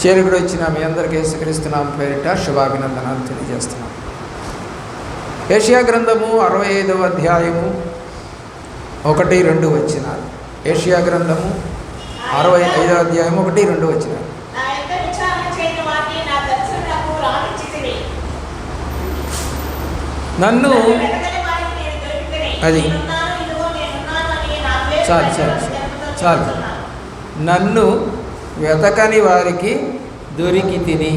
చేరుకుడు వచ్చిన మీ అందరికీ యేసుక్రీస్తు నామం పేరిట శుభాభినందనాలు తెలియజేస్తున్నాం. యెషయా గ్రంథము 65వ అధ్యాయము 1-2 వచనాలు. యెషయా గ్రంథము 65వ అధ్యాయం 1-2 వచనాలు. నన్ను అది చాలు నన్ను వెతకని వారికి దొరికి తిని.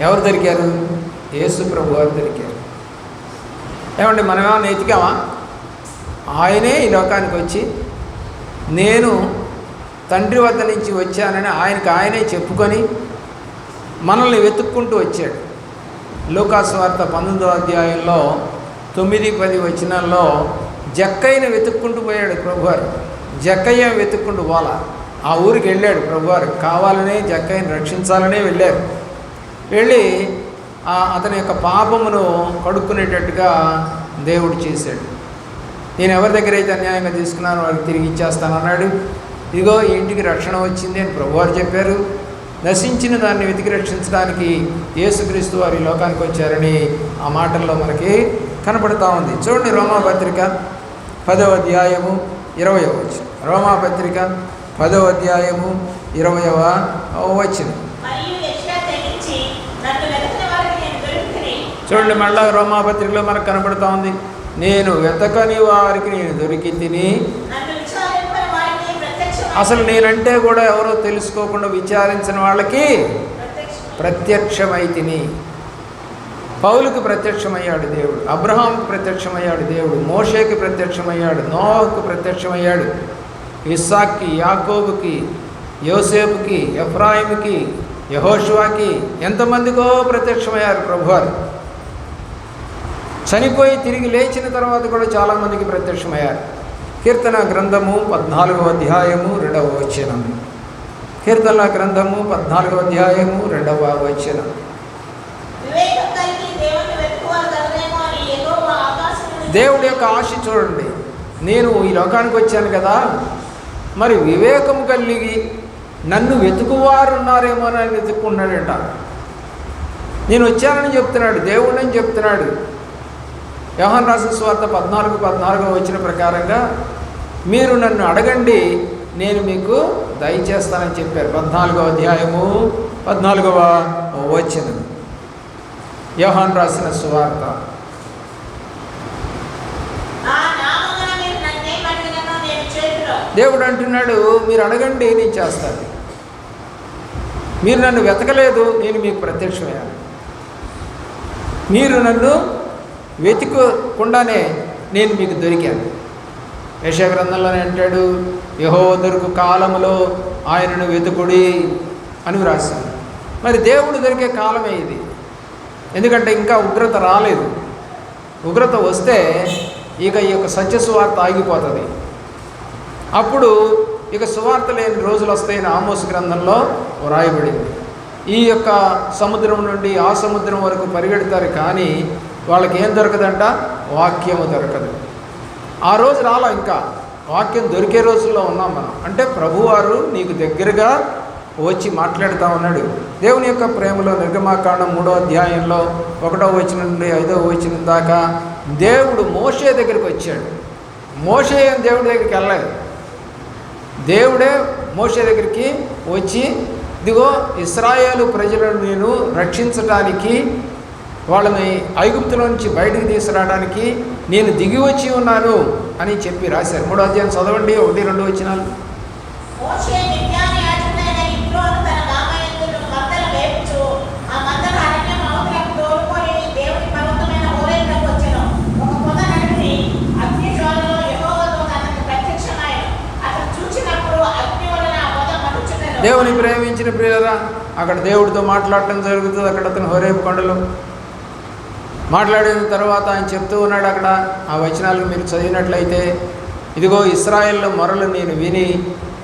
ఎవరు దొరికారు? యేసు ప్రభు వారు దొరికారు. ఏమండి, మనమేమన్నా ఎతికామా? ఆయనే ఈ లోకానికి వచ్చి నేను తండ్రి వద్ద నుంచి వచ్చానని ఆయనే చెప్పుకొని మనల్ని వెతుక్కుంటూ వచ్చాడు. లూకాసు వార్త 19వ అధ్యాయంలో 9-10 వచనాల్లో జక్కయ్యను వెతుక్కుంటూ పోయాడు ప్రభువారు. జక్కయ్య వెతుక్కుంటూ పోలా, ఆ ఊరికి వెళ్ళాడు ప్రభువారు. కావాలనే జక్కయ్యను రక్షించాలనే వెళ్ళారు. వెళ్ళి అతని యొక్క పాపమును కడుక్కునేటట్టుగా దేవుడు చేశాడు. నేను ఎవరి దగ్గర అయితే అన్యాయంగా తీసుకున్నానో వారికి తిరిగి ఇచ్చేస్తాను అన్నాడు. ఇదిగో ఈ ఇంటికి రక్షణ వచ్చింది అని ప్రభువారు చెప్పారు. నశించిన దాన్ని వెతికి రక్షించడానికి యేసుక్రీస్తు వారు ఈ లోకానికి వచ్చారని ఆ మాటల్లో మనకి కనపడుతూ ఉంది. చూడండి, రోమాపత్రిక 10వ అధ్యాయము 20వ వచనం. రోమాపత్రిక 10వ అధ్యాయము 20వ వచనం. చూడండి, మళ్ళా రోమాపత్రికలో మనకు కనపడుతూ ఉంది, నేను వెతకని వారికి నేను దొరికి తిని. అసలు నేనంటే కూడా ఎవరో తెలుసుకోకుండా విచారించిన వాళ్ళకి ప్రత్యక్షమై తిని. పౌలుకి ప్రత్యక్షమయ్యాడు దేవుడు, అబ్రహాంకి ప్రత్యక్షమయ్యాడు దేవుడు, మోషేకి ప్రత్యక్షమయ్యాడు, నోహకు ప్రత్యక్షమయ్యాడు, ఇస్సాక్కి, యాకోబుకి, యోసేపుకి, ఎఫ్రాయిముకి, యెహోషువాకి, ఎంతమందికో ప్రత్యక్షమయ్యారు ప్రభువారు. చనిపోయి తిరిగి లేచిన తర్వాత కూడా చాలామందికి ప్రత్యక్షమయ్యారు. కీర్తన గ్రంథము 14వ అధ్యాయము 2వ వచనం. కీర్తన గ్రంథము 14వ అధ్యాయము 2వ వచనం. దేవుడి యొక్క ఆశ చూడండి. నేను ఈ లోకానికి వచ్చాను కదా, మరి వివేకం కలిగి నన్ను వెతుకువారు ఉన్నారేమో అని వెతుక్కున్నాడట. నేను వచ్చానని చెప్తున్నాడు, దేవుడని చెప్తున్నాడు. యోహాను రాసిన సువార్త 14:14 వచ్చిన ప్రకారంగా మీరు నన్ను అడగండి నేను మీకు దయచేస్తానని చెప్పారు. 14వ అధ్యాయము 14వ వచనం. యోహాను రాసిన సువార్త. దేవుడు అంటున్నాడు, మీరు అడగండి నేను చేస్తాను. మీరు నన్ను వెతకలేదు, నేను మీకు ప్రత్యక్షమయ్యాను. మీరు నన్ను వెతుకకుండానే నేను మీకు దొరికాను. యెషయా గ్రంథంలోనే అంటాడు, యెహోవా దొరుకు కాలములో ఆయనను వెతుకుడి అని వ్రాశాను. మరి దేవుడు దొరికే కాలమే ఇది. ఎందుకంటే ఇంకా ఉగ్రత రాలేదు. ఉగ్రత వస్తే ఇక ఈ యొక్క సత్య సువార్త ఆగిపోతుంది. అప్పుడు ఇక సువార్త లేని రోజులు వస్తాయని ఆమోసు గ్రంథంలో వ్రాయబడింది. ఈ యొక్క సముద్రం నుండి ఆ సముద్రం వరకు పరిగెడతారు, కానీ వాళ్ళకి ఏం దొరకదంట? వాక్యము దొరకదు. ఆ రోజు రాలా, ఇంకా వాక్యం దొరికే రోజుల్లో ఉన్నాం మనం. అంటే ప్రభువారు నీకు దగ్గరగా వచ్చి మాట్లాడుతూ ఉన్నాడు. దేవుని యొక్క ప్రేమలో నిర్గమాకాండం 3వ అధ్యాయంలో 1వ వచనం నుండి 5వ వచనం దాకా దేవుడు మోషే దగ్గరికి వచ్చాడు. మోషే దేవుడి దగ్గరికి వెళ్ళలేదు. దేవుడే మోషే దగ్గరికి వచ్చి, ఇదిగో ఇశ్రాయేలు ప్రజలను నేను రక్షించడానికి, వాళ్ళని ఐగుప్తులో నుంచి బయటకు తీసుకురావడానికి నేను దిగి వచ్చి ఉన్నాను అని చెప్పి రాశారు. 3వ అధ్యాయం చదవండి, 1-2 వచనాలు. దేవుని ప్రేమించిన ప్రియులరా, అక్కడ దేవుడితో మాట్లాడటం జరుగుతుంది. అక్కడ అతను హోరేబు కొండలో మాట్లాడిన తర్వాత ఆయన చెప్తూ ఉన్నాడు. అక్కడ ఆ వచనాలను మీరు చదివినట్లయితే, ఇదిగో ఇశ్రాయేలు మొరలు నేను విని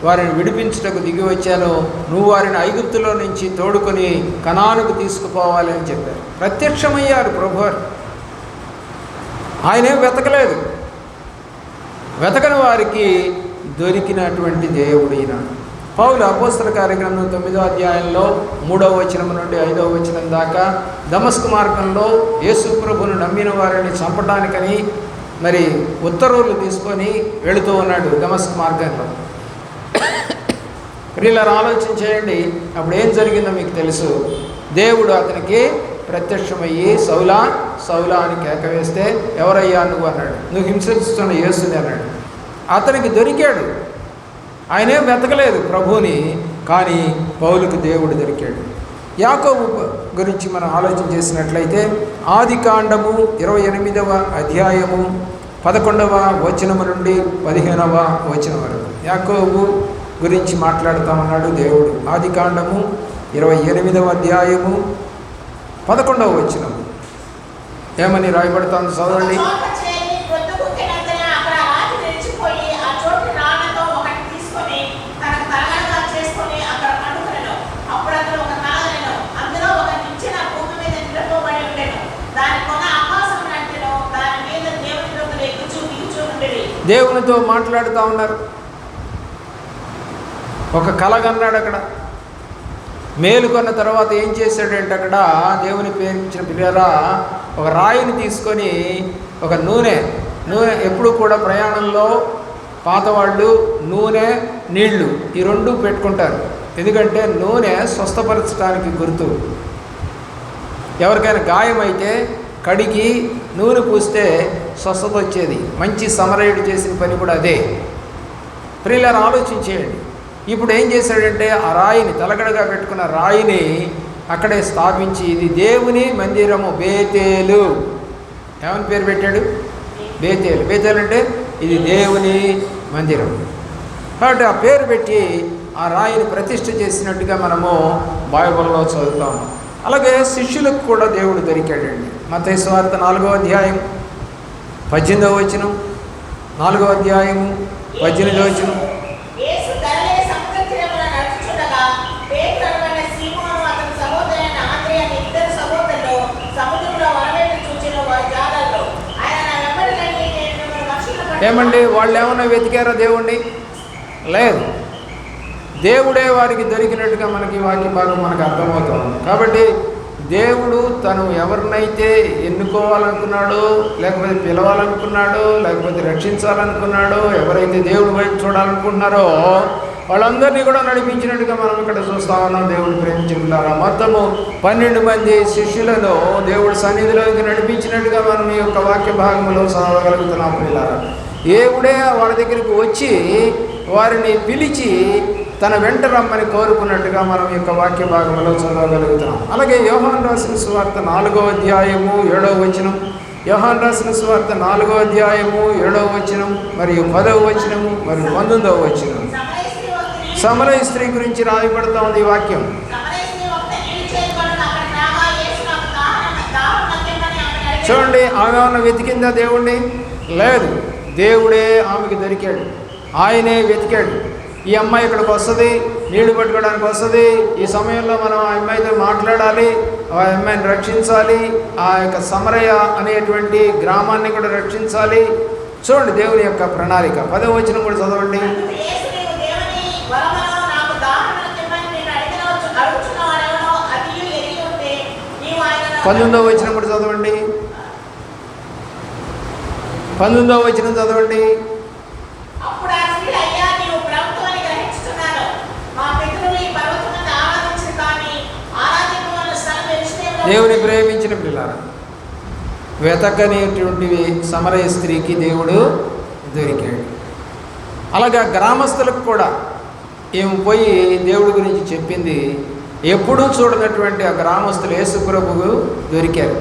వారిని విడిపించుటకు దిగి వచ్చాను, నువ్వు వారిని ఐగుప్తులో నుంచి తోడుకొని కనానుకు తీసుకుపోవాలి అని చెప్పారు. ప్రత్యక్షమయ్యారు ప్రభువారు. ఆయనే వెతకలేదు. వెతకని వారికి దొరికినటువంటి దేవుడు ఈయన. పౌలు అపోస్తల కార్యగ్రంథం 9వ అధ్యాయంలో 3వ వచనం నుండి 5వ వచనం దాకా దమస్కు మార్గంలో యేసు ప్రభువును నమ్మిన వారిని చంపడానికని మరి ఉత్తర్వులు తీసుకొని వెళుతూ ఉన్నాడు దమస్కు మార్గంలో. ప్రియులారా, ఆలోచన చేయండి, అప్పుడు ఏం జరిగిందో మీకు తెలుసు. దేవుడు అతనికి ప్రత్యక్షమయ్యి సౌలా సౌలా అని కేక వేస్తే, ఎవరయ్యా నువ్వు అన్నాడు. నువ్వు హింసిస్తున్న యేసుని అన్నాడు. అతనికి దొరికాడు. ఆయనేం వెతకలేదు ప్రభువుని, కానీ పౌలుకు దేవుడు దొరికాడు. యాకోబు గురించి మనం ఆలోచన చేసినట్లయితే ఆదికాండము 28వ అధ్యాయము 11వ వచనము నుండి 15వ వచనం వరకు యాకోబు గురించి మాట్లాడుతూ ఉన్నాడు దేవుడు. ఆదికాండము 28వ అధ్యాయము 11వ వచనం ఏమని రాయబడుతుంది చదవండి. దేవునితో మాట్లాడుతూ ఉన్నారు. ఒక కల కన్నాడు. అక్కడ మేలుకొన్న తర్వాత ఏం చేశాడంటే, అక్కడ దేవుని ప్రేమించిన పిల్లరా ఒక రాయిని తీసుకొని ఒక నూనె ఎప్పుడు కూడా ప్రయాణంలో పాతవాళ్ళు నూనె నీళ్లు ఈ రెండు పెట్టుకుంటారు. ఎందుకంటే నూనె స్వస్థపరచడానికి గుర్తు. ఎవరికైనా గాయం అయితే కడిగి నూనె పూస్తే స్వస్థత వచ్చేది. మంచి సమరయుడు చేసిన పని కూడా అదే. ప్రియులారా, ఆలోచించేయండి. ఇప్పుడు ఏం చేశాడంటే ఆ రాయిని, తలగడగా పెట్టుకున్న రాయిని అక్కడే స్థాపించి ఇది దేవుని మందిరము బేతేలు. ఏమని పేరు పెట్టాడు? బేతేలు. బేతేలు అంటే ఇది దేవుని మందిరం. కాబట్టి ఆ పేరు పెట్టి ఆ రాయిని ప్రతిష్ఠ చేసినట్టుగా మనము బైబిల్లో చదువుతాము. అలాగే శిష్యులకు కూడా దేవుడు దొరికాడండి. మత్తయి సువార్త 4వ అధ్యాయం 18వ వచనం, 4వ అధ్యాయము 18వ వచనం. ఏమండి, వాళ్ళు ఏమన్నా వెతికారా దేవుణ్ణి? లేదు. దేవుడే వారికి దొరికినట్టుగా మనకి వాక్య భాగం మనకు అర్థమవుతుంది. కాబట్టి దేవుడు తను ఎవరినైతే ఎన్నుకోవాలనుకున్నాడో, లేకపోతే పిలవాలనుకున్నాడో, లేకపోతే రక్షించాలనుకున్నాడో, ఎవరైతే దేవుడి వైపు చూడాలనుకుంటున్నారో వాళ్ళందరినీ కూడా నడిపించినట్టుగా మనం ఇక్కడ చూస్తా ఉన్నాం. దేవుడు ప్రేమించుకుంటారా మొత్తము 12 మంది శిష్యులను దేవుడి సన్నిధిలోకి నడిపించినట్టుగా మనం ఈ యొక్క వాక్య భాగంలో చదవగలుగుతున్నాం. పిల్లారా, దేవుడే వాళ్ళ దగ్గరికి వచ్చి వారిని పిలిచి తన వెంట రమ్మని కోరుకున్నట్టుగా మనం ఈ యొక్క వాక్య భాగంలో చదవగలుగుతున్నాం. అలాగే యోహాను రాసిన సువార్త 4వ అధ్యాయము 7వ వచనం, యోహాను రాసిన సువార్త 4వ అధ్యాయము 7వ వచనం మరియు 10వ వచనము మరియు 19వ వచనం. సమరయ స్త్రీ గురించి రాయబడుతూ ఉంది ఈ వాక్యం. చూడండి, ఆమె ఏమన్నా వెతికిందా దేవుణ్ణి? లేదు. దేవుడే ఆమెకి దొరికాడు. ఆయనే వెతికాడు. ఈ అమ్మాయి ఇక్కడికి వస్తుంది, నీళ్లు పట్టుకోవడానికి వస్తుంది, ఈ సమయంలో మనం ఆ అమ్మాయితో మాట్లాడాలి, ఆ అమ్మాయిని రక్షించాలి, ఆ యొక్క సమరయ అనేటువంటి గ్రామాన్ని కూడా రక్షించాలి. చూడండి దేవుని యొక్క ప్రణాళిక. 10వ వచనం కూడా చదవండి. 19వ వచనం కూడా చదవండి. 19వ వచనం చదవండి. దేవుని ప్రేమించిన పిల్లారా, వెతకనేటువంటివి సమరయ స్త్రీకి దేవుడు దొరికాడు. అలాగే గ్రామస్తులకు కూడా ఏమి పోయి దేవుడి గురించి చెప్పింది. ఎప్పుడూ చూడనటువంటి ఆ గ్రామస్తులు యేసు ప్రభువు దొరికారు.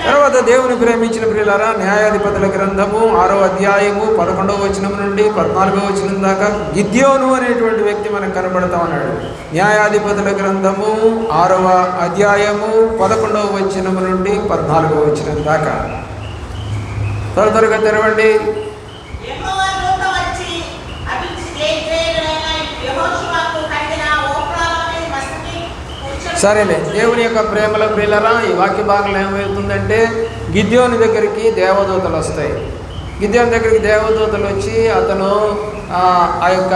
తర్వాత దేవుని ప్రేమించిన ప్రియులారా, న్యాయాధిపతుల గ్రంథము 6వ అధ్యాయము 11వ వచనం నుండి 14వ వచనం దాకా గిద్యోను అనేటువంటి వ్యక్తి మనకు కనబడతా ఉన్నాడు. న్యాయాధిపతుల గ్రంథము 6వ అధ్యాయము 11వ వచనం నుండి 14వ వచనం దాకా. త్వరగా తెరవండి. సరేలే, దేవుని యొక్క ప్రేమలో ప్రియులరా, ఈ వాక్య భాగంలో ఏమవుతుందంటే గిద్యోని దగ్గరికి దేవదూతలు వస్తాయి. గిద్యోని దగ్గరికి దేవదూతలు వచ్చి అతను ఆ యొక్క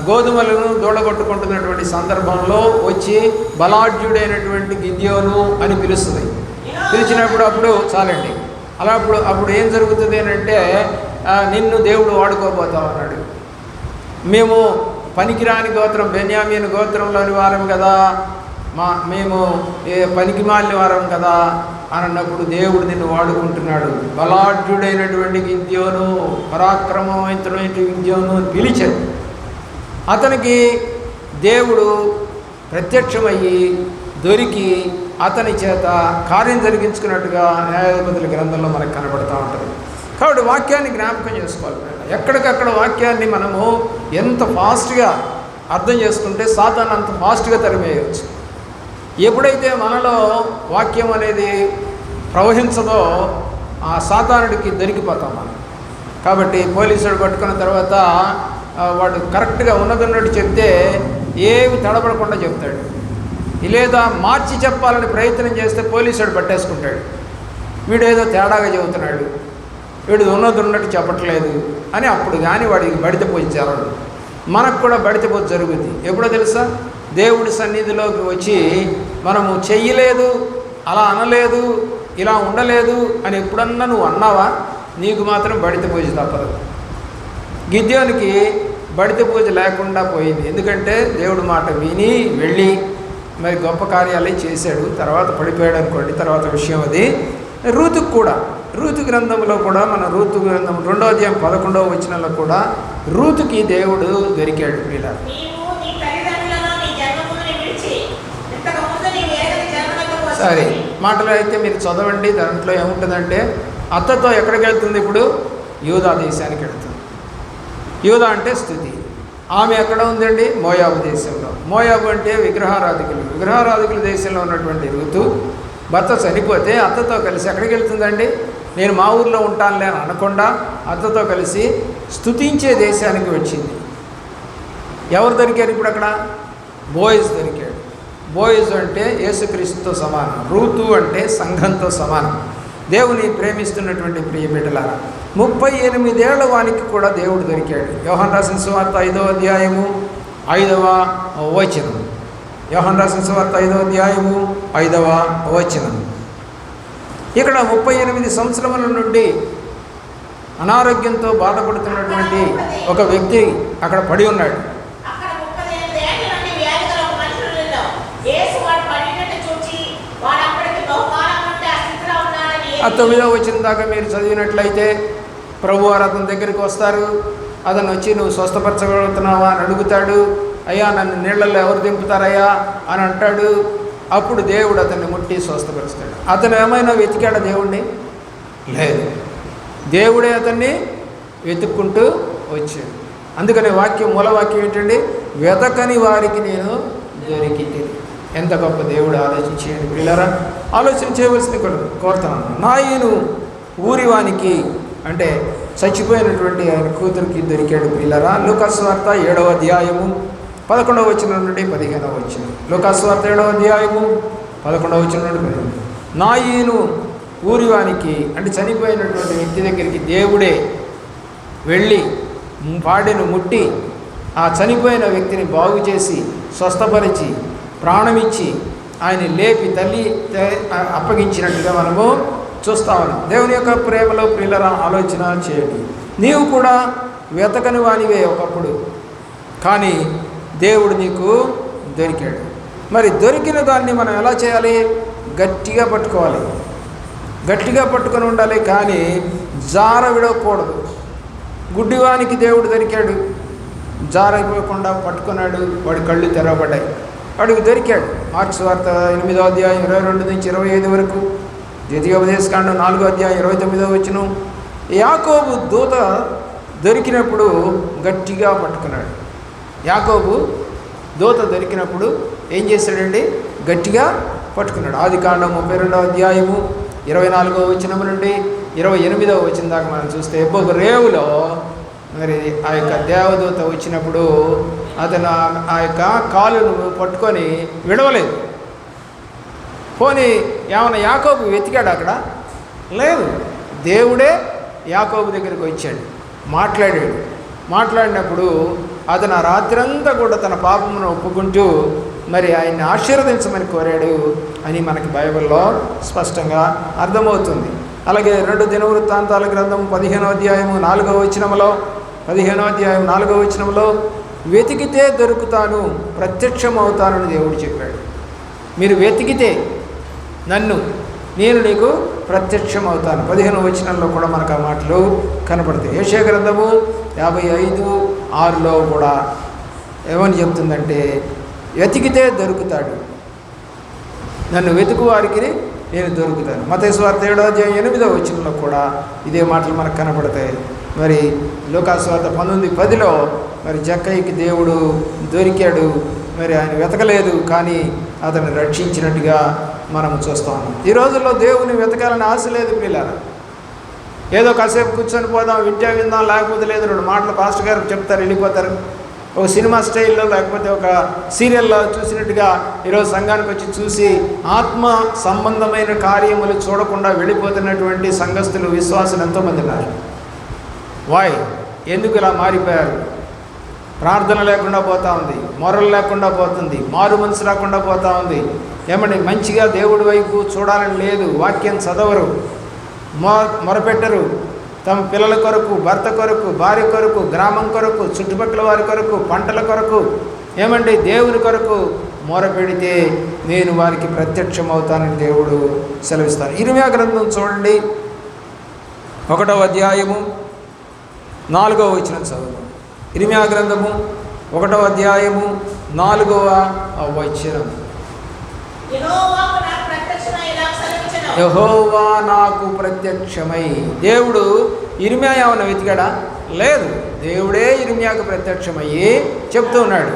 గోధుమలను దూడగొట్టుకుంటున్నటువంటి సందర్భంలో వచ్చి బలాఢ్యుడైనటువంటి గిద్యోను అని పిలుస్తుంది. పిలిచినప్పుడు అప్పుడు చాలండి అలా అప్పుడు ఏం జరుగుతుంది అని అంటే నిన్ను దేవుడు వాడుకోబోతా ఉన్నాడు. మేము పనికిరాని గోత్రం బెన్యామీను గోత్రంలోని వారం కదా, మేము పనికి మాలిన వారం కదా అని అన్నప్పుడు దేవుడు నిన్ను వాడుకుంటున్నాడు. బలాఢ్యుడైనటువంటి గిద్యోను, పరాక్రమవంతుడైన గిద్యోను అని పిలిచాడు. అతనికి దేవుడు ప్రత్యక్షమయ్యి దొరికి అతని చేత కార్యం జరిగించుకున్నట్టుగా న్యాయాధిపతుల గ్రంథంలో మనకు కనబడుతూ ఉంటుంది. కాబట్టి వాక్యాన్ని జ్ఞాపకం చేసుకోవాలి. ఎక్కడికక్కడ వాక్యాన్ని మనము ఎంత ఫాస్ట్గా అర్థం చేసుకుంటే సాతాను అంత ఫాస్ట్గా తరిమేయవచ్చు. ఎప్పుడైతే మనలో వాక్యం అనేది ప్రవహించదో ఆ సాతానుడికి దొరికిపోతాం మనం. కాబట్టి పోలీసుడు పట్టుకున్న తర్వాత వాడు కరెక్ట్గా ఉన్నదన్నట్టు చెప్తే ఏమి తడబడకుండా చెప్తాడు. లేదా మార్చి చెప్పాలని ప్రయత్నం చేస్తే పోలీసుడు పట్టేసుకుంటాడు. వీడు ఏదో తేడాగా చెబుతున్నాడు, వీడు ఉన్నట్టు చెప్పట్లేదు అని అప్పుడు కానీ వాడికి బడిత పూజ జరగదు. మనకు కూడా బడిత పూజ జరుగుతుంది. ఎప్పుడో తెలుసా? దేవుడి సన్నిధిలోకి వచ్చి మనము చెయ్యలేదు, అలా అనలేదు, ఇలా ఉండలేదు అని ఎప్పుడన్నా నువ్వు అన్నావా, నీకు మాత్రం బడిత పూజ తప్పదు. గిద్యోనికి బడిత పూజ లేకుండా పోయింది. ఎందుకంటే దేవుడి మాట విని వెళ్ళి మరి గొప్ప కార్యాలే చేశాడు. తర్వాత పడిపోయాడు అనుకోండి, తర్వాత విషయం అది. రూతుకు కూడా, రూతు గ్రంథంలో కూడా, మన రూతు గ్రంథం 2వ అధ్యాయం 11వ వచనంలో కూడా రూతుకి దేవుడు దొరికాడు. ఇలా సరే మాటలు అయితే మీరు చదవండి. దాంట్లో ఏముంటుందంటే అత్తతో ఎక్కడికి వెళ్తుంది? ఇప్పుడు యూదా దేశానికి వెళ్తుంది. యూదా అంటే స్తుతి. ఆమె ఎక్కడ ఉందండి? మోయాబు దేశంలో. మోయాబు అంటే విగ్రహారాధికుల దేశంలో ఉన్నటువంటి రూతు భర్త చనిపోతే అత్తతో కలిసి ఎక్కడికి వెళ్తుందండి? నేను మా ఊర్లో ఉంటానులే అని అనకుండా అత్తతో కలిసి స్తుతించే దేశానికి వచ్చింది. ఎవరు దొరికారు ఇప్పుడు అక్కడ? బోయజ్ దొరికాడు. బోయజ్ అంటే యేసుక్రీస్తుతో సమానం. రూతు అంటే సంఘంతో సమానం. దేవుని ప్రేమిస్తున్నటువంటి ప్రియ బిడ్డలారా, 38 ఏళ్ల వానికి కూడా దేవుడు దొరికాడు. యోహాను రాసిన సువార్త 5వ అధ్యాయము 5వ వచనం. యోహాను రాసిన సువార్త 5వ అధ్యాయము 5వ వచనం. ఇక్కడ 38 సంవత్సరముల నుండి అనారోగ్యంతో బాధపడుతున్నటువంటి ఒక వ్యక్తి అక్కడ పడి ఉన్నాడు. ఆ 9వ వచనం దాకా మీరు చదివినట్లయితే ప్రభువారు అతని దగ్గరికి వస్తారు. అతను వచ్చి నువ్వు స్వస్థపరచగలుగుతున్నావా అని అడుగుతాడు. అయ్యా నన్ను నీళ్ళల్లో ఎవరు దింపుతారయ్యా అని అంటాడు. అప్పుడు దేవుడు అతన్ని ముట్టి స్వస్థపరుస్తాడు. అతను ఏమైనా వెతికాడా దేవుణ్ణి? లేదు. దేవుడే అతన్ని వెతుక్కుంటూ వచ్చాడు. అందుకనే మూలవాక్యం ఏంటండి? వెతకని వారికి నేను దొరికితే. ఎంత గొప్ప దేవుడు! ఆలోచించేయండి పిల్లరా, ఆలోచన చేయవలసింది కోరుతున్నాను. నాయను ఊరివానికి అంటే చచ్చిపోయినటువంటి ఆయన కూతురికి దొరికాడు పిల్లరా. లూకాసు వార్త 7వ అధ్యాయము 11వ వచనం నుండి 15వ వచనం. లూకాసు వార్త 7వ అధ్యాయము 11వ వచనం నుండి 15. నాయను ఊరివానికి అంటే చనిపోయినటువంటి వ్యక్తి దగ్గరికి దేవుడే వెళ్ళి పాడెను ముట్టి ఆ చనిపోయిన వ్యక్తిని బాగు చేసి స్వస్థపరిచి ప్రాణమిచ్చి ఆయన లేపి తల్లి అప్పగించినట్టుగా మనము చూస్తా ఉన్నాం. దేవుని యొక్క ప్రేమలో ప్రియులరా ఆలోచన చేయండి. నీవు కూడా వెతకని వానివే ఒకప్పుడు, కానీ దేవుడు నీకు దొరికాడు. మరి దొరికిన దాన్ని మనం ఎలా చేయాలి? గట్టిగా పట్టుకోవాలి, గట్టిగా పట్టుకొని ఉండాలి, కానీ జార విడవకూడదు. గుడ్డివానికి దేవుడు దొరికాడు, జారైపోకుండా పట్టుకున్నాడు, వాడి కళ్ళు తెరవబడ్డాయి, వాడికి దొరికాడు. మార్క్స్ వార్త 8వ అధ్యాయం 22 నుంచి 25 వరకు, ద్వితీయోపదేశకాండం 4వ అధ్యాయం 29వ వచనం. యాకోబు దూత దొరికినప్పుడు గట్టిగా పట్టుకున్నాడు. యాకోబు దూత దొరికినప్పుడు ఏం చేశాడండి? గట్టిగా పట్టుకున్నాడు. ఆదికాండం 32వ అధ్యాయము 24వ వచనం నుండి 28వ వచనం దాకా మనం చూస్తే ఎబ్బోకు రేవులో మరి ఆ యొక్క దేవదూత వచ్చినప్పుడు అతను ఆ యొక్క కాలును పట్టుకొని విడవలేదు. పోనీ ఏమైనా యాకోబు వెతికాడు అక్కడ? లేదు. దేవుడే యాకోబు దగ్గరికి వచ్చాడు, మాట్లాడాడు. మాట్లాడినప్పుడు అతను ఆ రాత్రంతా కూడా తన పాపమును ఒప్పుకుంటూ మరి ఆయన్ని ఆశీర్వదించమని కోరాడు అని మనకి బైబిల్లో స్పష్టంగా అర్థమవుతుంది. అలాగే 2 దినవృత్తాంతాల గ్రంథం 15వ అధ్యాయం 4వ వచనంలో వెతికితే దొరుకుతాను, ప్రత్యక్షమవుతానని దేవుడు చెప్పాడు. మీరు వెతికితే నన్ను, నేను నీకు ప్రత్యక్షమవుతాను. 15వ వచనంలో కూడా మనకు ఆ మాటలు కనపడతాయి. యెషయా గ్రంథము 55:6లో కూడా ఏమని చెప్తుందంటే, వెతికితే దొరుకుతాడు, నన్ను వెతుకు వారికి నేను దొరుకుతాను. మత్తయి సువార్త 7వ అధ్యాయం 8వ వచనంలో కూడా ఇదే మాటలు మనకు కనపడతాయి. మరి లూకా సువార్త 19:10లో మరి జక్కయ్యకి దేవుడు దొరికాడు, మరి ఆయన వెతకలేదు కానీ అతన్ని రక్షించినట్టుగా మనం చూస్తాం. ఈ రోజుల్లో దేవుని వెతకాలని ఆశ లేదు పిల్లలు. ఏదో కాసేపు కూర్చొని పోదాం, విందాం, లేకపోతే లేదు 2 మాటలు పాస్టర్ గారు చెప్తారు, వెళ్ళిపోతారు. ఒక సినిమా స్టైల్లో లేకపోతే ఒక సీరియల్లో చూసినట్టుగా ఈరోజు సంఘానికి వచ్చి చూసి ఆత్మ సంబంధమైన కార్యములు చూడకుండా వెళ్ళిపోతున్నటువంటి సంఘస్థులు, విశ్వాసులు ఎంతోమంది ఉన్నారు. ఎందుకు ఇలా మారిపోయారు? ప్రార్థన లేకుండా పోతూ ఉంది, మొరలు లేకుండా పోతుంది, మారు మనసు రాకుండా పోతూ ఉంది. ఏమండి, మంచిగా దేవుడి వైపు చూడాలని లేదు, వాక్యం చదవరు, మొరపెట్టరు. తమ పిల్లల కొరకు, భర్త కొరకు, భార్య కొరకు, గ్రామం కొరకు, చుట్టుపక్కల వారి కొరకు, పంటల కొరకు, ఏమండి దేవుని కొరకు మొరపెడితే నేను వారికి ప్రత్యక్షమవుతానని దేవుడు సెలవిస్తాను. ఇర్మీయా గ్రంథం చూడండి, 1వ అధ్యాయము 4వ వచనం చదువు. ఇర్మీయా గ్రంథము 1వ అధ్యాయము 4వ వచనం. యెహోవా నాకు ప్రత్యక్షమై. దేవుడు ఇర్మీయా ఏమన్నా వెతికాడా? లేదు, దేవుడే ఇర్మీయాకు ప్రత్యక్షమయ్యి చెప్తూ ఉన్నాడు,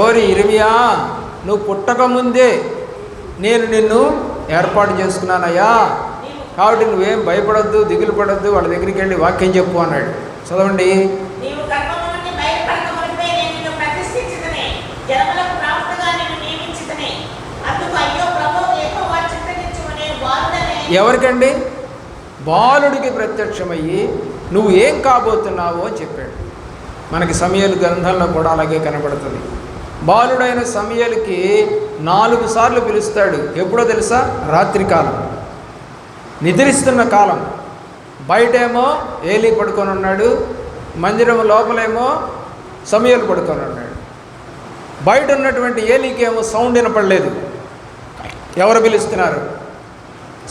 ఓరి ఇర్మీయా, నువ్వు పుట్టకముందే నేను నిన్ను ఏర్పాటు చేసుకున్నానయ్యా, కాబట్టి నువ్వేం భయపడొద్దు, దిగులు పడొద్దు, వాళ్ళ దగ్గరికి వెళ్ళి వాక్యం చెప్పు అన్నాడు. చదవండి. ఎవరికండి? బాలుడికి ప్రత్యక్షమయ్యి నువ్వు ఏం కాబోతున్నావు అని చెప్పాడు. మనకి సమూయేలు గ్రంథంలో కూడా అలాగే కనబడుతుంది. బాలుడైన సమూయేలుకి 4 సార్లు పిలుస్తాడు. ఎప్పుడో తెలుసా? రాత్రికాలం, నిద్రిస్తున్న కాలం. బయటేమో ఏలీ పడుకొని ఉన్నాడు, మందిరం లోపలేమో సమూయేలు పడుకొని ఉన్నాడు. బయట ఉన్నటువంటి ఏలీకేమో సౌండ్ వినపడలేదు. ఎవరు పిలుస్తున్నారు?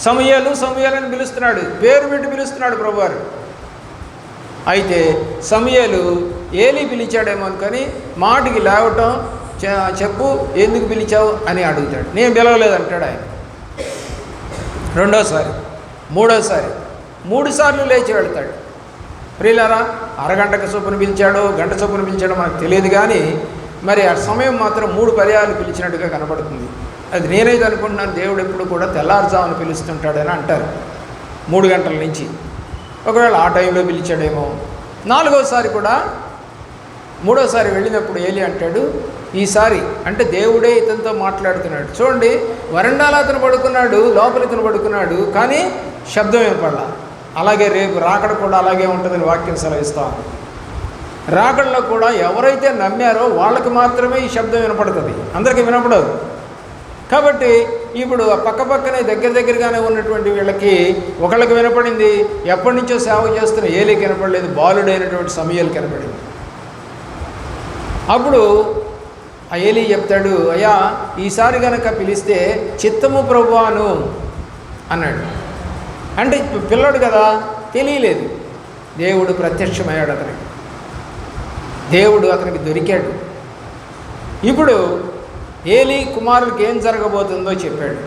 సమూయేలు అని పిలుస్తున్నాడు, పేరు పెట్టి పిలుస్తున్నాడు ప్రభువారు. అయితే సమూయేలు ఏలీ పిలిచాడేమో అనుకొని మాటికి లేవటం, చెప్పు ఎందుకు పిలిచావు అని అడుగుతాడు. నేను పిలవలేదంటాడు ఆయన. రెండోసారి, మూడోసారి, 3 సార్లు లేచి వెళ్తాడు. ప్రియులారా, అరగంటకు చొప్పున పిలిచాడో, గంట చొప్పున పిలిచాడో మనకు తెలియదు, కానీ మరి ఆ సమయం మాత్రం 3 పర్యాలు పిలిచినట్టుగా కనబడుతుంది. అది నేనైతే అనుకుంటున్నాను, దేవుడు ఎప్పుడు కూడా తెల్లారుజామున పిలుస్తుంటాడని అంటారు, 3 గంటల నుంచి. ఒకవేళ ఆ టైంలో పిలిచాడేమో. 4వసారి కూడా, 3వసారి వెళ్ళినప్పుడు ఏలీ అంటాడు, ఈసారి అంటే దేవుడే ఇతనితో మాట్లాడుతున్నాడు. చూడండి, వరండాలో అతను పడుకున్నాడు, లోపల ఇతను పడుకున్నాడు, కానీ శబ్దం వినపడలా. అలాగే రేపు రాకడ కూడా అలాగే ఉంటుందని వాక్యం సెలవిస్తాం. రాకడలో కూడా ఎవరైతే నమ్మారో వాళ్ళకి మాత్రమే ఈ శబ్దం వినపడుతుంది, అందరికీ వినపడదు. కాబట్టి ఇప్పుడు పక్కపక్కనే దగ్గరగానే ఉన్నటువంటి వీళ్ళకి ఒకళ్ళకి వినపడింది, ఎప్పటి నుంచో సేవ చేస్తున్న ఏలీకి వినపడలేదు, బాలుడైనటువంటి సమూయేలు కనపడింది. అప్పుడు ఆ ఏలీ చెప్తాడు, అయ్యా ఈసారి కనుక పిలిస్తే చిత్తము ప్రభువాను అన్నాడు. అంటే పిల్లోడు కదా, తెలియలేదు. దేవుడు ప్రత్యక్షమయ్యాడు అతనికి, దేవుడు అతనికి దొరికాడు. ఇప్పుడు ఏలీ కుమారుడికి ఏం జరగబోతుందో చెప్పాడు.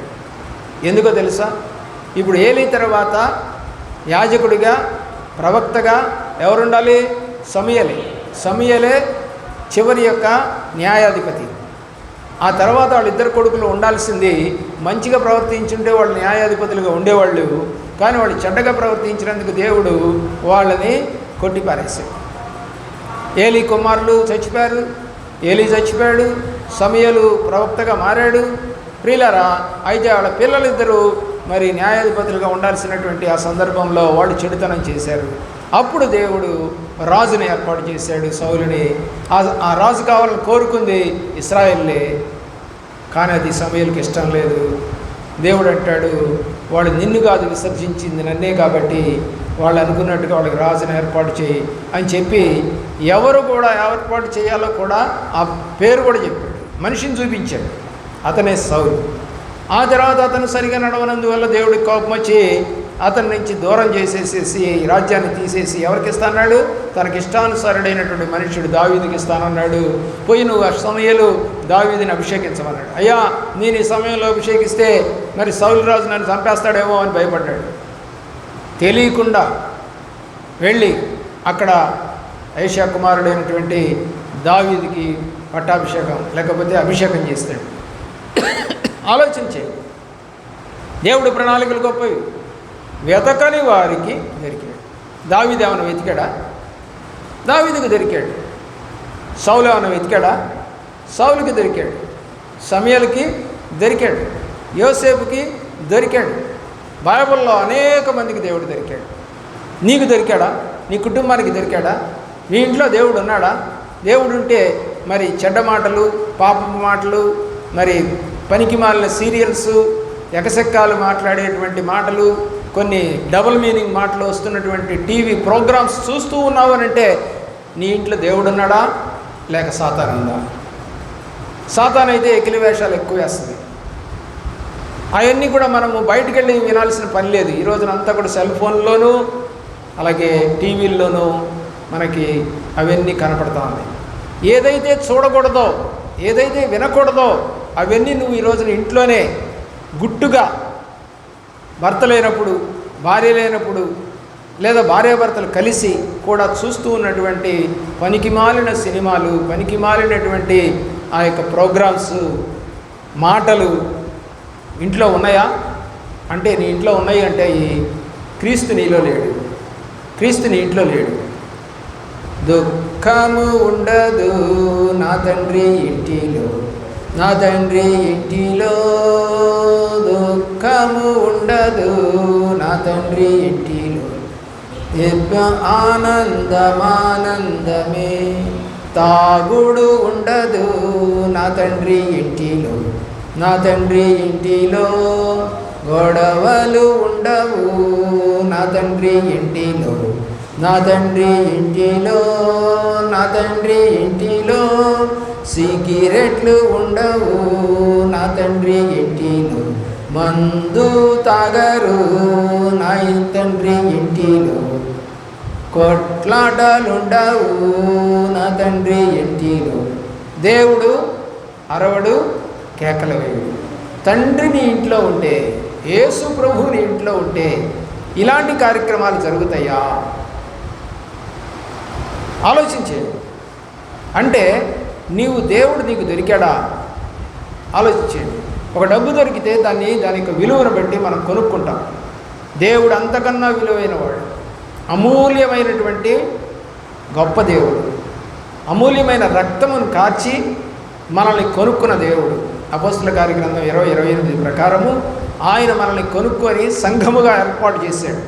ఎందుకో తెలుసా? ఇప్పుడు ఏలీ తర్వాత యాజకుడిగా, ప్రవక్తగా ఎవరుండాలి? సమూయేలే చివరి యొక్క న్యాయాధిపతి. ఆ తర్వాత వాళ్ళిద్దరు కొడుకులు ఉండాల్సింది మంచిగా ప్రవర్తించుంటే వాళ్ళు న్యాయాధిపతులుగా ఉండేవాళ్ళు, కానీ వాళ్ళు చెడ్డగా ప్రవర్తించినందుకు దేవుడు వాళ్ళని కొట్టిపారేశాడు. ఏలీ కుమారులు చచ్చిపోయారు, ఏలీ చచ్చిపోయాడు, సమూయేలు ప్రవక్తగా మారాడు. ప్రియులారా, అయితే వాళ్ళ పిల్లలిద్దరూ మరి న్యాయాధిపతులుగా ఉండాల్సినటువంటి ఆ సందర్భంలో వాళ్ళు చెడుతనం చేశారు. అప్పుడు దేవుడు రాజుని ఏర్పాటు చేశాడు, సౌలుని. ఆ రాజు కావాలని కోరుకుంది ఇశ్రాయేలే, కానీ అది సమూయేలుకి ఇష్టం లేదు. దేవుడు అంటాడు, వాళ్ళు నిన్ను కాదు విసర్జించింది నన్నే, కాబట్టి వాళ్ళు అనుకున్నట్టుగా వాళ్ళకి రాజుని ఏర్పాటు చేయి అని చెప్పి ఎవరు కూడా ఏర్పాటు చేయాలో కూడా ఆ పేరు కూడా చెప్పాడు, మనిషిని చూపించాడు. అతనే సౌలు. ఆ తర్వాత అతను సరిగా నడవనందువల్ల దేవుడికి కోపం వచ్చి అతని నుంచి దూరం చేసేసేసి రాజ్యాన్ని తీసేసి ఎవరికి ఇస్తానన్నాడు? తనకి ఇష్టానుసారుడైనటువంటి మనుషుడు దావీదుకి ఇస్తానన్నాడు. పోయి నువ్వు ఆ సమయంలో దావీదుని అభిషేకించమన్నాడు. అయ్యా, నేను ఈ సమయంలో అభిషేకిస్తే మరి సౌలు రాజు నన్ను చంపేస్తాడేమో అని భయపడ్డాడు. తెలియకుండా వెళ్ళి అక్కడ యెషయా కుమారుడైనటువంటి దావీదుకి పట్టాభిషేకం లేకపోతే అభిషేకం చేస్తాడు. ఆలోచించే దేవుడి ప్రణాళికలు గొప్పవి. వెతకని వారికి దొరికాడు. దావీదు ఏమైనా వెతికాడా? దావీదుకు దొరికాడు. సౌలు ఏమైనా వెతికాడా? సౌలుకి దొరికాడు. సమూయేలుకి దొరికాడు. యోసేపుకి దొరికాడు. బైబిల్లో అనేక మందికి దేవుడు దొరికాడు. నీకు దొరికాడా? నీ కుటుంబానికి దొరికాడా? నీ ఇంట్లో దేవుడు ఉన్నాడా? దేవుడు ఉంటే మరి చెడ్డ మాటలు, పాపపు మాటలు, మరి పనికి మాలిన సీరియల్స్, ఎకసెక్కాలు మాట్లాడేటువంటి మాటలు, కొన్ని డబుల్ మీనింగ్ మాటలు వస్తున్నటువంటి టీవీ ప్రోగ్రామ్స్ చూస్తూ ఉన్నావు అని అంటే నీ ఇంట్లో దేవుడు ఉన్నాడా లేక సాతాను ఉందా? సాతాను అయితే ఎకిలి వేషాలు ఎక్కువ వేస్తుంది. అవన్నీ కూడా మనము బయటికి వెళ్ళి వినాల్సిన పని లేదు. ఈ రోజున అంతా కూడా సెల్ ఫోన్లోనూ అలాగే టీవీల్లోనూ మనకి అవన్నీ కనపడతా ఉన్నాయి. ఏదైతే చూడకూడదో, ఏదైతే వినకూడదో అవన్నీ నువ్వు ఈ రోజున ఇంట్లోనే గుట్టుగా భర్త లేనప్పుడు, భార్య లేనప్పుడు, లేదా భార్యాభర్తలు కలిసి కూడా చూస్తూ ఉన్నటువంటి పనికిమాలిన సినిమాలు, పనికిమాలినటువంటి ఆ యొక్క ప్రోగ్రామ్స్, మాటలు ఇంట్లో ఉన్నాయా అంటే నీ ఇంట్లో ఉన్నాయి అంటే ఈ క్రీస్తు నీలో లేడు. క్రీస్తు నీ ఇంట్లో లేడు. దుఃఖము ఉండదు నా తండ్రి ఇంటిలో, నా తండ్రి ఇంటిలో దుఃఖము ఉండదు నా తండ్రి ఇంటిలో, ఆనందమానందమే, తాగుడు ఉండదు నా తండ్రి ఇంటిలో, నా తండ్రి ఇంటిలో గొడవలు ఉండవు నా తండ్రి ఇంటిలో, నా తండ్రి ఇంటిలో, నా తండ్రి ఇంటిలో సిగరెట్లు ఉండవు నా తండ్రి ఇంటిలో, మందు తాగరు నా తండ్రి ఇంటిలో, కొట్లాటలుండవు నా తండ్రి ఇంటిలో. దేవుడు అరవడు, కేకలు వేయడు. తండ్రిని ఇంట్లో ఉంటే, యేసు ప్రభువుని ఇంట్లో ఉంటే ఇలాంటి కార్యక్రమాలు జరుగుతాయా? ఆలోచించే. అంటే దేవుడు నీకు దొరికాడా? ఆలోచించండి. ఒక డబ్బు దొరికితే దానికి విలువను బట్టి మనం కొనుక్కుంటాం. దేవుడు అంతకన్నా విలువైనవాడు, అమూల్యమైనటువంటి గొప్ప దేవుడు, అమూల్యమైన రక్తమును కార్చి మనల్ని కొనుక్కున్న దేవుడు. అపోస్తలుల కార్యగ్రంథం 20:28 ప్రకారము ఆయన మనల్ని కొనుక్కొని సంఘముగా ఏర్పాటు చేశాడు.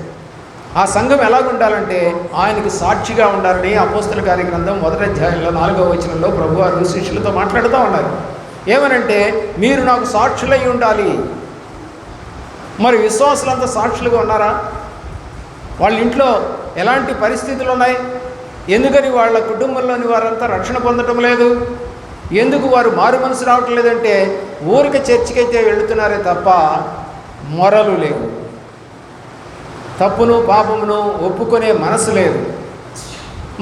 ఆ సంఘం ఎలాగుండాలంటే ఆయనకి సాక్షిగా ఉండాలని అపోస్తలుల కార్యగ్రంథం 1వ అధ్యాయంలో 4వ వచనంలో ప్రభువారు శిష్యులతో మాట్లాడుతూ ఉన్నారు. ఏమనంటే, మీరు నాకు సాక్షులై ఉండాలి. మరి విశ్వాసులంతా సాక్షులుగా ఉన్నారా? వాళ్ళ ఇంట్లో ఎలాంటి పరిస్థితులు ఉన్నాయి? ఎందుకని వాళ్ళ కుటుంబంలోని వారంతా రక్షణ పొందటం లేదు? ఎందుకు వారు మారు మనసు రావటం లేదంటే ఊరికి చర్చికైతే వెళుతున్నారే తప్ప మొరలు లేవు, తప్పును పాపమును ఒప్పుకునే మనసు లేదు.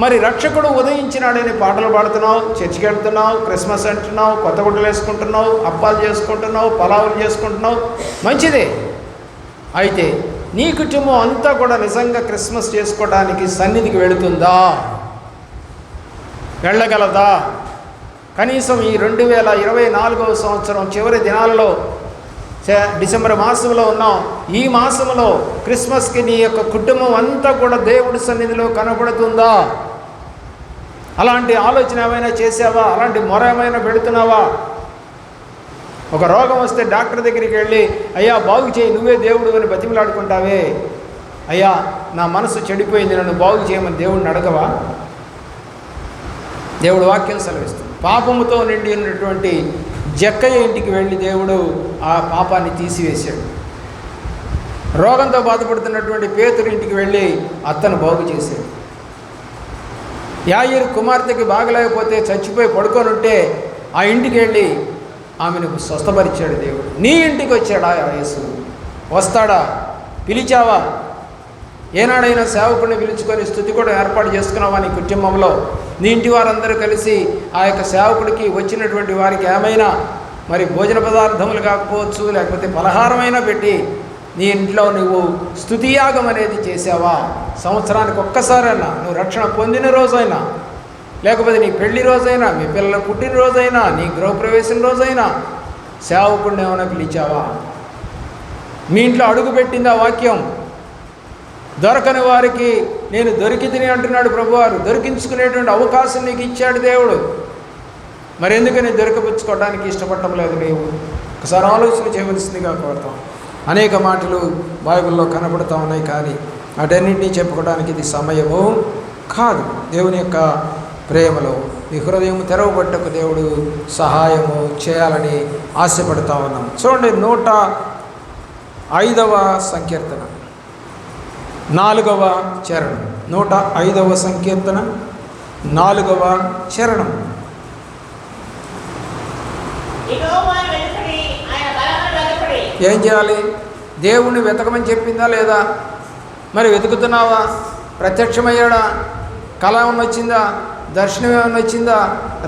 మరి రక్షకుడు ఉదయించినాడని పాటలు పాడుతున్నావు, చర్చికి వెళ్తున్నావు, క్రిస్మస్ అంటున్నావు, కొత్త గుడ్డలు వేసుకుంటున్నావు, అప్పాలు చేసుకుంటున్నావు, పలావులు చేసుకుంటున్నావు, మంచిదే. అయితే నీ కుటుంబం అంతా కూడా నిజంగా క్రిస్మస్ చేసుకోవడానికి సన్నిధికి వెళుతుందా? వెళ్ళగలదా? కనీసం ఈ 2024వ సంవత్సరం చివరి దినాలలో డిసెంబర్ మాసంలో ఉన్నాం. ఈ మాసంలో క్రిస్మస్కి నీ యొక్క కుటుంబం అంతా కూడా దేవుడి సన్నిధిలో కనబడుతుందా? అలాంటి ఆలోచన ఏమైనా చేసావా? అలాంటి మొర ఏమైనా పెడుతున్నావా? ఒక రోగం వస్తే డాక్టర్ దగ్గరికి వెళ్ళి అయ్యా బాగు చేయి, నువ్వే దేవుడు అని బతిమలాడుకుంటావే. అయ్యా నా మనసు చెడిపోయింది, నన్ను బాగు చేయమని దేవుడిని అడగవా? దేవుడు వాక్యం సెలవిస్తుంది. పాపముతో నిండి ఉన్నటువంటి జక్కయ్య ఇంటికి వెళ్ళి దేవుడు ఆ పాపాన్ని తీసివేశాడు. రోగంతో బాధపడుతున్నటువంటి పేతురు ఇంటికి వెళ్ళి అత్తను బాగు చేశాడు. యాయిరు కుమార్తెకి బాగలేకపోతే చచ్చిపోయి పడుకొని ఉంటే ఆ ఇంటికి వెళ్ళి ఆమెను స్వస్థపరిచాడు దేవుడు. నీ ఇంటికి వచ్చాడా యేసు? వస్తాడా? పిలిచావా? ఏనాడైనా సేవకుడిని పిలుచుకొని స్తుతి కూడా ఏర్పాటు చేసుకున్నావా నీ కుటుంబంలో? నీ ఇంటి వారందరూ కలిసి ఆ యొక్క సేవకుడికి వచ్చినటువంటి వారికి ఏమైనా మరి భోజన పదార్థములు కాకపోవచ్చు, లేకపోతే పలహారమైనా పెట్టి నీ ఇంట్లో నువ్వు స్తుతియాగం అనేది చేసావా? సంవత్సరానికి ఒక్కసారైనా, నువ్వు రక్షణ పొందిన రోజైనా, లేకపోతే నీ పెళ్లి రోజైనా, మీ పిల్లల పుట్టినరోజైనా, నీ గృహప్రవేశం రోజైనా సేవకుడిని ఏమైనా పిలిచావా? మీ ఇంట్లో అడుగుపెట్టింది ఆ వాక్యం? దొరకని వారికి నేను దొరికితిని అంటున్నాడు ప్రభువారు. దొరికించుకునేటువంటి అవకాశం నీకు ఇచ్చాడు దేవుడు. మరి ఎందుకని దొరికిపుచ్చుకోవడానికి ఇష్టపడటం లేదు నీవు? ఒకసారి ఆలోచన చేయవలసిందిగా కోరుతాం. అనేక మాటలు బైబిల్లో కనబడుతూ ఉన్నాయి, కానీ వాటన్నింటినీ చెప్పుకోవడానికి ఇది సమయము కాదు. దేవుని యొక్క ప్రేమలో మీ హృదయం తెరవబట్టకు దేవుడు సహాయము చేయాలని ఆశపడతా ఉన్నాం. చూడండి, 105వ సంకీర్తన 4వ చరణం. 105వ సంకీర్తన 4వ చరణం. ఏం చేయాలి? దేవుణ్ణి వెతకమని చెప్పిందా లేదా? మరి వెతుకుతున్నావా? ప్రత్యక్షమయ్యాడా? కళ ఏమన్నా వచ్చిందా? దర్శనం ఏమైనా వచ్చిందా?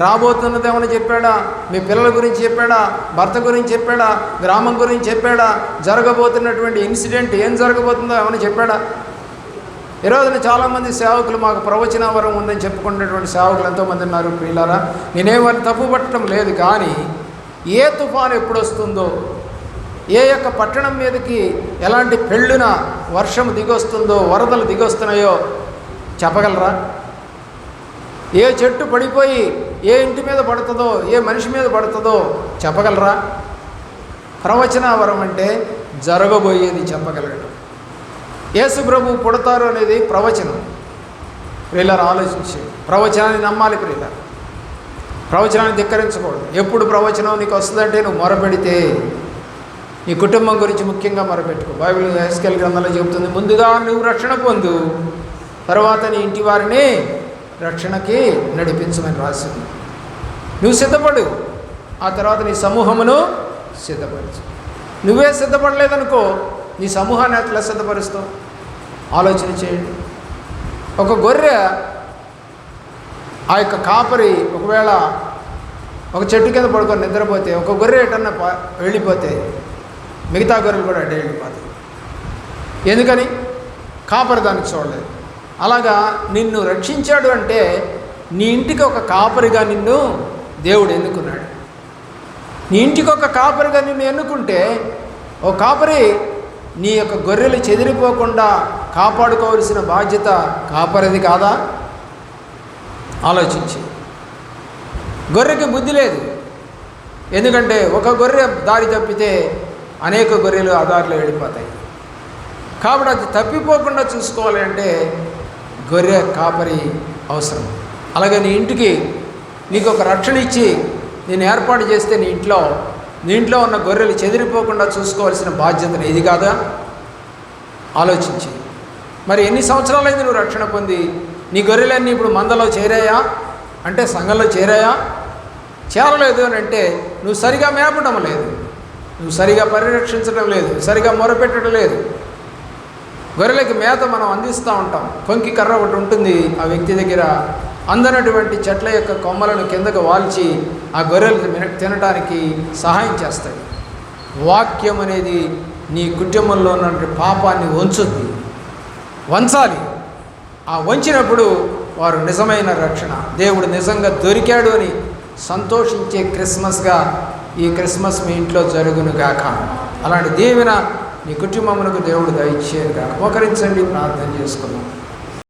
రాబోతున్నది ఏమైనా చెప్పాడా? మీ పిల్లల గురించి చెప్పాడా? భర్త గురించి చెప్పాడా? గ్రామం గురించి చెప్పాడా? జరగబోతున్నటువంటి ఇన్సిడెంట్ ఏం జరగబోతుందో ఏమైనా చెప్పాడా? ఈరోజున చాలామంది సేవకులు మాకు ప్రవచన వరం ఉందని చెప్పుకునేటువంటి సేవకులు ఎంతోమంది ఉన్నారు. ప్రియులారా, నేనేమని తప్పు పట్టడం లేదు, కానీ ఏ తుఫాను ఎప్పుడు వస్తుందో, ఏ యొక్క పట్టణం మీదకి ఎలాంటి పెళ్ళున వర్షం దిగొస్తుందో, వరదలు దిగొస్తున్నాయో చెప్పగలరా? ఏ చెట్టు పడిపోయి ఏ ఇంటి మీద పడుతుందో, ఏ మనిషి మీద పడుతుందో చెప్పగలరా? ప్రవచన వరం అంటే జరగబోయేది చెప్పగలగడం. యేసు ప్రభు పుడతారు అనేది ప్రవచనం. ప్రియులారా, ఆలోచించి ప్రవచనాన్ని నమ్మాలి. ప్రియులారా, ప్రవచనాన్ని ధిక్కరించకూడదు. ఎప్పుడు ప్రవచనం నీకు వస్తుందంటే నువ్వు మొరపెడితే. నీ కుటుంబం గురించి ముఖ్యంగా మొరపెట్టుకో. బైబిల్ యెహెజ్కేలు గ్రంథంలో చెబుతుంది, ముందుగా నువ్వు రక్షణ పొందు, తర్వాత నీ ఇంటి వారిని రక్షణకి నడిపించమని రాసింది. నువ్వు సిద్ధపడు, ఆ తర్వాత నీ సమూహమును సిద్ధపరచు. నువ్వే సిద్ధపడలేదనుకో, నీ సమూహాన్ని ఎట్లా సిద్ధపరుస్తావు? ఆలోచన చేయండి. ఒక గొర్రె, ఆ యొక్క కాపరి ఒకవేళ ఒక చెట్టు కింద పడుకొని నిద్రపోతే, ఒక గొర్రె ఎటన్నా వెళ్ళిపోతే మిగతా గొర్రెలు కూడా అడ్డే వెళ్ళిపోతాయి. ఎందుకని? కాపరి దానికి చూడలేదు. అలాగా నిన్ను రక్షించాడు అంటే నీ ఇంటికి ఒక కాపరిగా నిన్ను దేవుడు ఎన్నుకున్నాడు. నీ ఇంటికి ఒక కాపరిగా నిన్ను ఎన్నుకుంటే, ఓ కాపరి నీ యొక్క గొర్రెలు చెదిరిపోకుండా కాపాడుకోవలసిన బాధ్యత కాపరిది కాదా? ఆలోచించి. గొర్రెకి బుద్ధి లేదు. ఎందుకంటే ఒక గొర్రె దారి తప్పితే అనేక గొర్రెలు ఆ దారిలో వెళ్ళిపోతాయి. కాబట్టి అది తప్పిపోకుండా చూసుకోవాలి అంటే గొర్రె కాపరి అవసరం. అలాగే నీ ఇంటికి నీకు ఒక రక్షణ ఇచ్చి నేను ఏర్పాటు చేస్తే నీ ఇంట్లో ఉన్న గొర్రెలు చెదిరిపోకుండా చూసుకోవాల్సిన బాధ్యత ఇది కాదా? ఆలోచించి. మరి ఎన్ని సంవత్సరాలైంది నువ్వు రక్షణ పొంది? నీ గొర్రెలన్నీ ఇప్పుడు మందలో చేరాయా అంటే, సంఘంలో చేరాయా? చేరలేదు అని అంటే నువ్వు సరిగా మేపడం లేదు, నువ్వు సరిగా పరిరక్షించడం లేదు, సరిగా మొరపెట్టడం లేదు. గొర్రెలకి మేత మనం అందిస్తూ ఉంటాం. కొంకి కర్ర ఒకటి ఉంటుంది ఆ వ్యక్తి దగ్గర. అందనటువంటి చెట్ల యొక్క కొమ్మలను కిందకు వాల్చి ఆ గొర్రెలు తినటానికి సహాయం చేస్తాయి. వాక్యం అనేది నీ కుటుంబంలో ఉన్నటువంటి పాపాన్ని వంచాలి. ఆ వంచినప్పుడు వారు నిజమైన రక్షణ, దేవుడు నిజంగా దొరికాడు అని సంతోషించే క్రిస్మస్గా ఈ క్రిస్మస్ మీ ఇంట్లో జరుగును గాక. అలాంటి దీవెన నీ కుటుంబమునకు దేవుడు దయచేయను గాక. మోకరించండి, ప్రార్థన చేసుకుందాం.